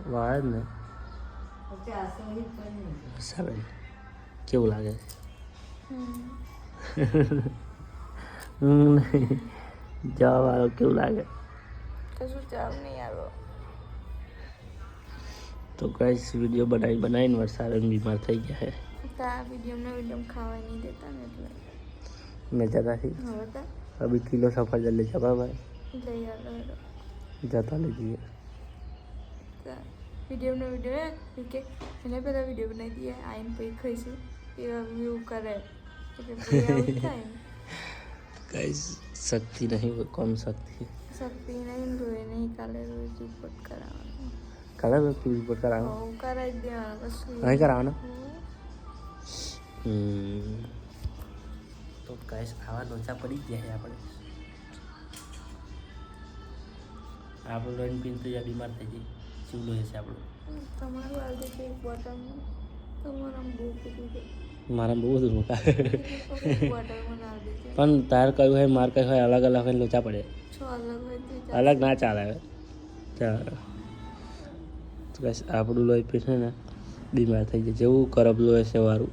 વાળ ને સારું કેવું લાગે જવા વાળો કેવું લાગે કશું જવાબ નહીં આવ્યો તો ગાઈસ વિડીયો બનાવીને વરસાદ બીમાર થઈ ગયા હે તો આ વિડીયો ખાવા નહીં દેતા ને એટલે मैं जगह ही હવે તો अभी किलो सफरजन ले जावा भाई લઈ આવ્યો जाता लीजिए વિડીયો કે એને પહેલાં વિડીયો બનાવી દઈએ આઈને પછી ખાઈશું એવા વ્યૂ કરે એટલે પછી આવું થાય गाइस शक्ति नहीं वो कौन शक्ति શક્તિ નહીં રોય નહીં કાલે રોજ રિપોર્ટ કરાવવાનો कलर में कुछ रिपोर्ट कराना હું કરાવી દેવાનો પછી नहीं कराना तो गाइस आवा लोचा पड़ी गया है આપણે લોન પીને તો યા બીમાર થઈ જઈએ ચીવડો હશે આપણો તમારું આવી છે એક બોટલમાં તમારા બહુ કીધું છે મારા બહુ બધું મૂકા બોટલમાં આવી છે પણ તાર કયું હોય માર કયું હોય અલગ અલગ હોય લોચા પડે છો અલગ હોય તો અલગ ના ચાલે ચાલો તો ગાઈસ આપણું લોહી પીને ને બીમાર થઈ જાય જેવું કરબ લોહી છે વારું